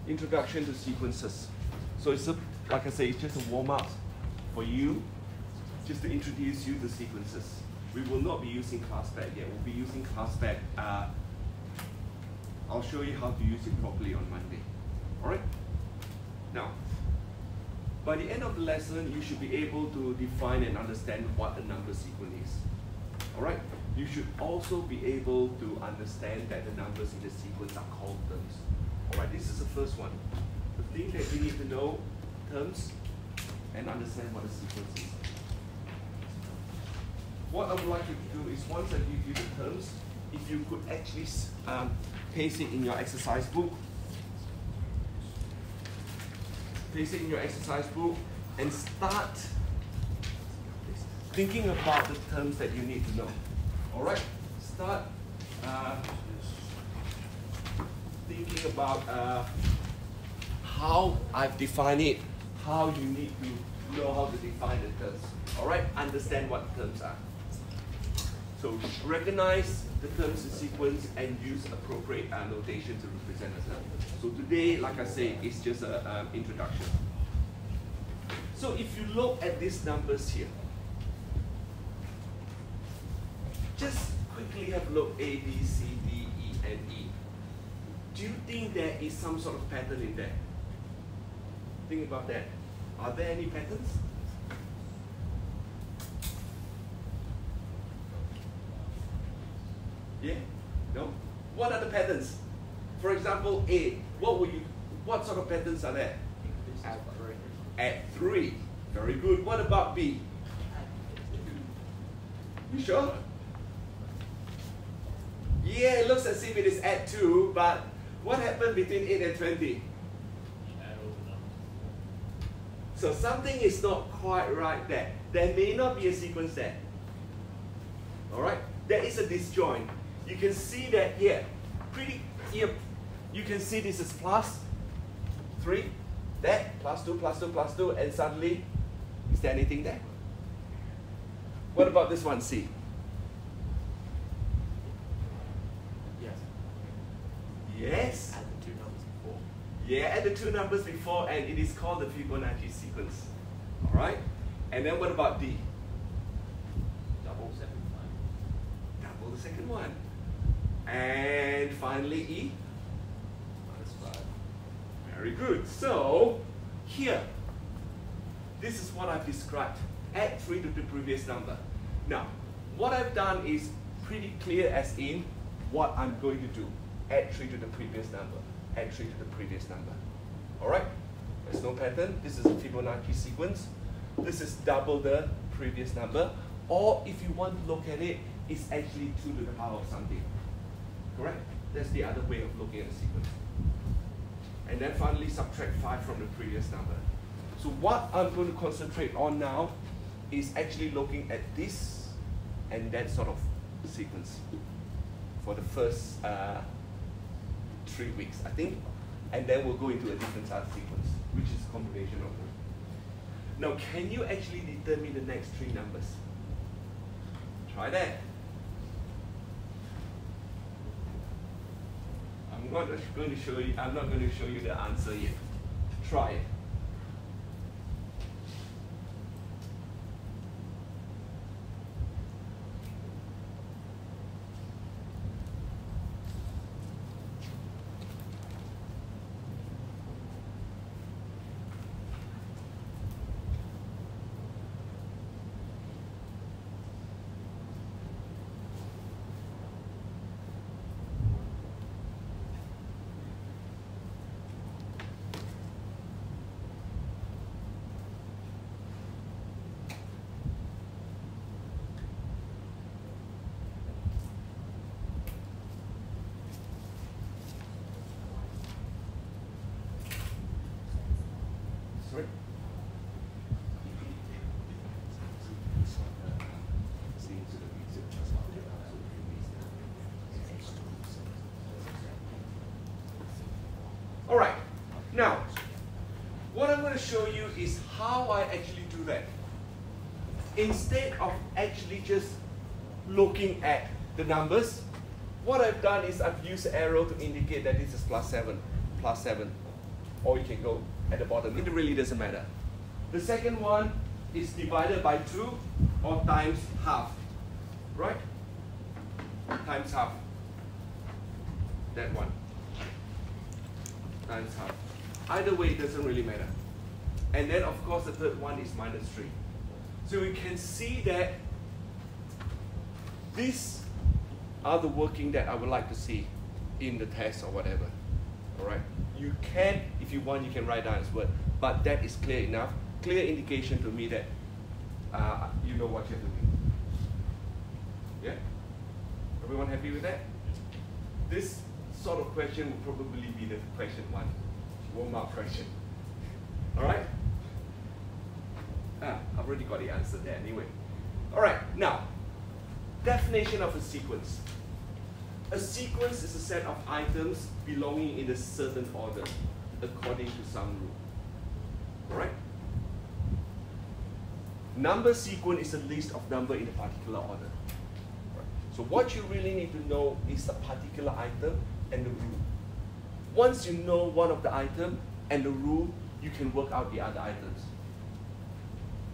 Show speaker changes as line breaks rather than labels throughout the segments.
introduction to sequences. So it's like I say, it's just a warm-up for you, just to introduce you to sequences. We will not be using ClassPack yet. We'll be using ClassPack. I'll show you how to use it properly on Monday. All right? Now, by the end of the lesson, you should be able to define and understand what a number sequence is. All right? You should also be able to understand that the numbers in the sequence are called terms. All right? This is the first one. The thing that you need to know, terms, and understand what a sequence is. What I would like you to do is, once I give you the terms, if you could actually paste it in your exercise book. Paste it in your exercise book and start thinking about the terms that you need to know. All right? Start thinking about how I've defined it, how you need to know how to define the terms. All right? Understand what the terms are. So recognize the terms in sequence and use appropriate notation to represent the term. So today, like I say, it's just an introduction. So if you look at these numbers here, just quickly have a look, A, B, C, D, E, and E. Do you think there is some sort of pattern in there? Think about that. Are there any patterns? Yeah? No? What are the patterns? For example, A. What sort of patterns are there?
Add 3.
Add 3. Very good. What about B? You sure? Yeah, it looks as if it is add 2, but what happened between 8 and 20? So something is not quite right there. There may not be a sequence there. Alright? There is a disjoint. You can see that here. You can see this is plus 3, that, plus 2, plus 2, plus 2, and suddenly, is there anything there? What about this one, C?
Yes.
Yes?
Add the 2 numbers before.
Yeah, add the 2 numbers before, and it is called the Fibonacci sequence. Alright? And then what about D?
Double second one.
Double the second one. And finally E?
-5.
Very good. So, here, this is what I've described. Add 3 to the previous number. Now, what I've done is pretty clear, as in what I'm going to do. Add 3 to the previous number. Add 3 to the previous number. Alright? There's no pattern. This is a Fibonacci sequence. This is double the previous number. Or if you want to look at it, it's actually 2 to the power of something. Correct? That's the other way of looking at a sequence. And then finally subtract 5 from the previous number. So what I'm going to concentrate on now is actually looking at this and that sort of sequence for the first 3 weeks, I think. And then we'll go into a different type of sequence, which is a combination of them. Now, can you actually determine the next 3 numbers? Try that. I'm not going to show you the answer yet. Try it. Sorry? All right. Now, what I'm going to show you is how I actually do that. Instead of actually just looking at the numbers, what I've done is I've used the arrow to indicate that this is +7, +7, or you can go at the bottom. It really doesn't matter. The second one is divided by 2 or times half, right? Times half. That one. Times half. Either way, it doesn't really matter. And then, of course, the third one is minus 3. So we can see that these are the working that I would like to see in the test or whatever. All right. You can, if you want, you can write down as word, but that is clear enough. Clear indication to me that you know what you're doing. Yeah? Everyone happy with that? This sort of question will probably be the question 1, warm-up question. All right? I've already got the answer there anyway. All right, now, definition of a sequence. A sequence is a set of items belonging in a certain order, according to some rule. All right? Number sequence is a list of numbers in a particular order. Right. So what you really need to know is a particular item and the rule. Once you know one of the item and the rule, you can work out the other items.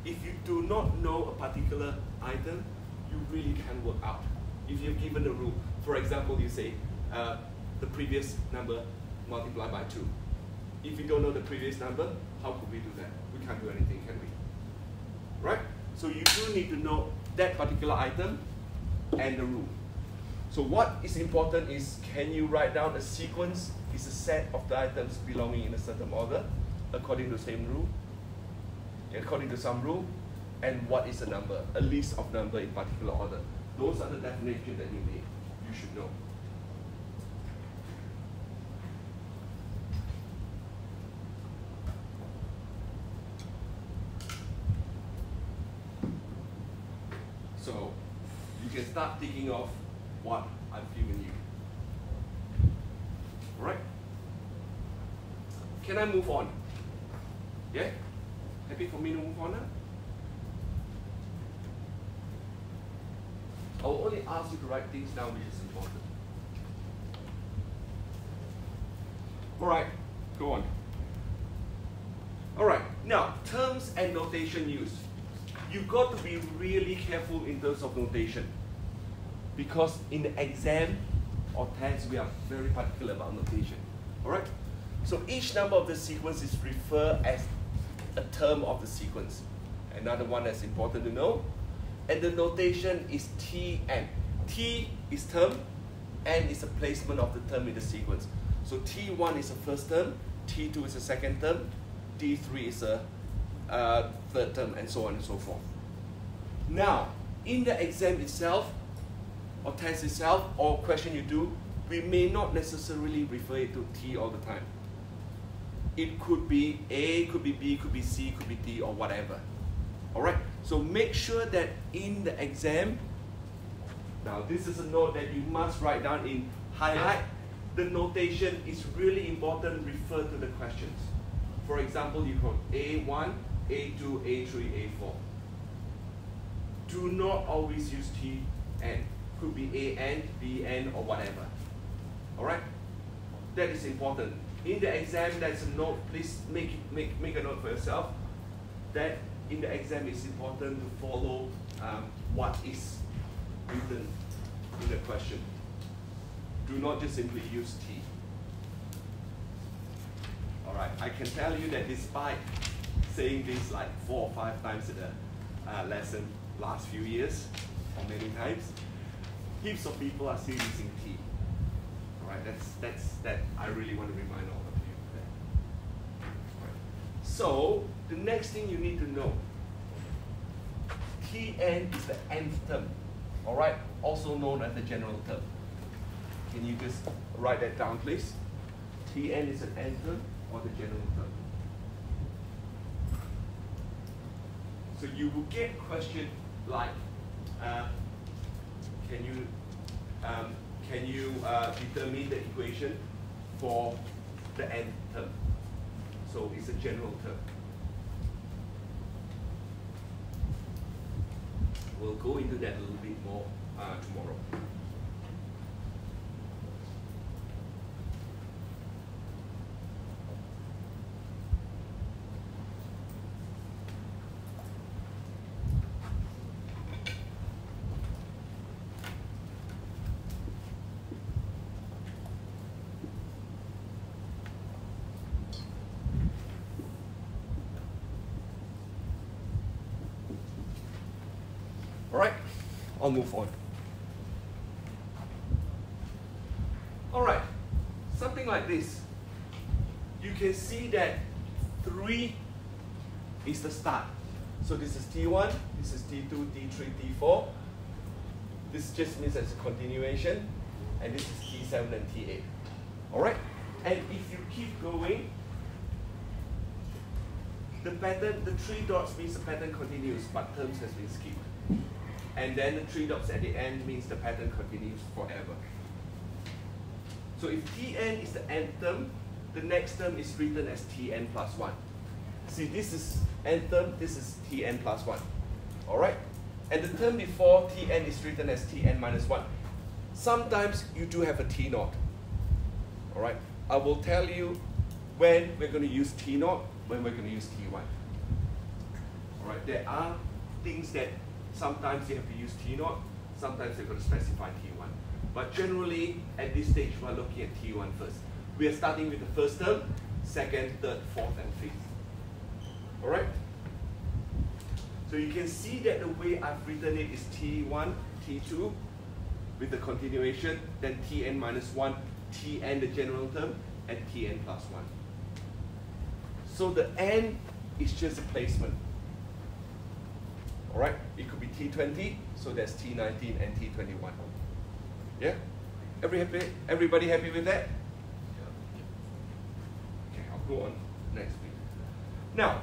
If you do not know a particular item, you really can't work out. If you're given a rule, for example, you say the previous number multiplied by 2. If you don't know the previous number, how could we do that? We can't do anything, can we? Right? So you do need to know that particular item and the rule. So what is important is, can you write down a sequence is a set of the items belonging in a certain order according to the same rule, according to some rule, and what is a number? A list of number in particular order. Those are the definitions that you should know. So you can start thinking of what I've given you. All right? Can I move on? Yeah? Happy for me to move on now? I'll only ask you to write things down which is important. All right, go on. All right, now, terms and notation use. You've got to be really careful in terms of notation, because in the exam or test, we are very particular about notation. All right? So each number of the sequence is referred as a term of the sequence. Another one that's important to know. And the notation is Tn. T is term, N is a placement of the term in the sequence. So T1 is the first term, T2 is the second term, T3 is a third term, and so on and so forth. Now, in the exam itself, or test itself, or question you do, we may not necessarily refer it to T all the time. It could be A, could be B, could be C, could be D, or whatever. All right? So make sure that in the exam, now this is a note that you must write down in highlight. The notation is really important, refer to the questions. For example, you got A1, A2, A3, A4. Do not always use Tn. Could be AN, BN, or whatever. All right? That is important. In the exam, there's a note. Please make a note for yourself that in the exam it's important to follow what is written in the question. Do not just simply use T. All right. I can tell you that despite saying this like 4 or 5 times in the lesson last few years, or many times, heaps of people are still using T. All right, that I really want to remind all of you of that. All right. So the next thing you need to know, Tn is the nth term. All right, also known as the general term. Can you just write that down, please? Tn is an nth term or the general term. So you will get a question like, can you determine the equation for the nth term? So it's a general term. We'll go into that a little bit more tomorrow. I'll move on. All right, something like this. You can see that 3 is the start. So this is T1, this is T2, T3, T4. This just means it's a continuation, and this is T7 and T8. All right? And if you keep going, the pattern, the 3 dots means the pattern continues, but terms has been skipped. And then the 3 dots at the end means the pattern continues forever. So if Tn is the nth term, the next term is written as Tn plus 1. See, this is nth term, this is Tn plus 1. All right? And the term before Tn is written as Tn minus 1. Sometimes you do have a T0. All right? I will tell you when we're going to use T0, when we're going to use T1. All right? There are things that sometimes you have to use T0, sometimes you're going to specify T1. But generally, at this stage, we're looking at T1 first. We are starting with the first term, second, third, fourth, and fifth. All right? So you can see that the way I've written it is T1, T2, with the continuation, then Tn minus 1, Tn the general term, and Tn plus 1. So the n is just a placement. All right? It could be T20, so that's T19 and T21. Yeah? Everybody happy with that? Okay, I'll go on next week. Now,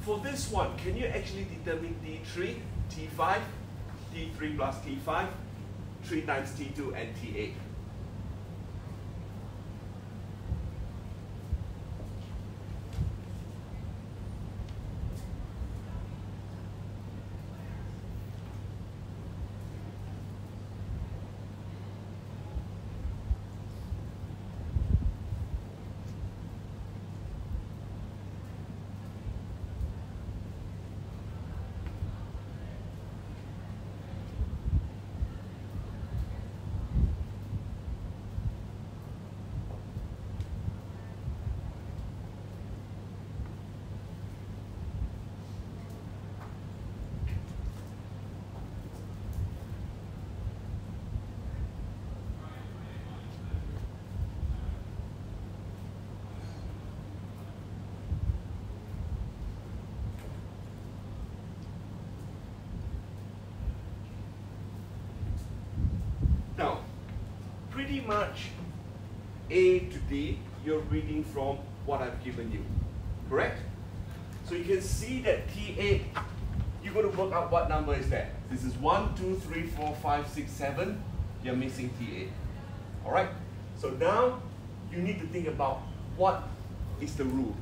for this one, can you actually determine T3, T5, T3 plus T5, 3 times T2 and T8? Now, pretty much A to D, you're reading from what I've given you, correct? So you can see that T8, you're going to work out what number is that. This is 1, 2, 3, 4, 5, 6, 7. You're missing T8. All right? So now you need to think about what is the rule.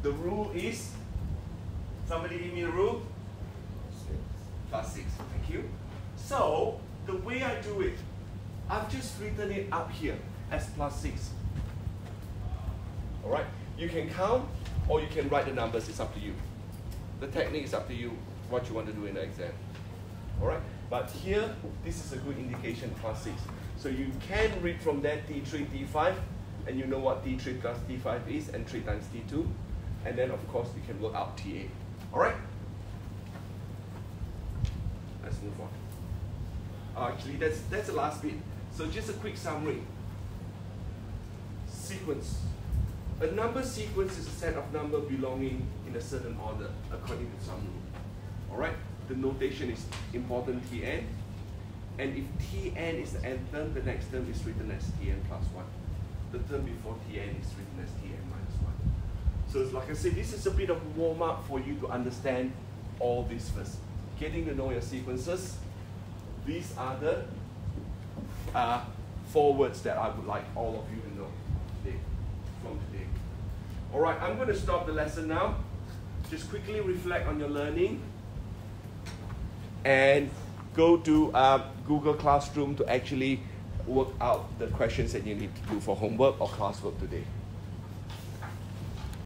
The rule is, somebody give me the rule? 6 plus 6. Thank you. So the way I do it, I've just written it up here as plus 6. All right? You can count or you can write the numbers. It's up to you. The technique is up to you, what you want to do in the exam. All right? But here, this is a good indication, plus 6. So you can read from that T3, T5, and you know what T3 plus T5 is, and 3 times T2. And then, of course, you can work out T8. All right? Let's move on. Actually, that's the last bit. So just a quick summary. Sequence. A number sequence is a set of numbers belonging in a certain order according to some rule. All right? The notation is important Tn. And if Tn is the nth term, the next term is written as Tn plus 1. The term before Tn is written as Tn minus 1. So it's like I said, this is a bit of a warm-up for you to understand all this first. Getting to know your sequences. These are the 4 words that I would like all of you to know today, from today. All right, I'm going to stop the lesson now. Just quickly reflect on your learning and go to Google Classroom to actually work out the questions that you need to do for homework or classwork today.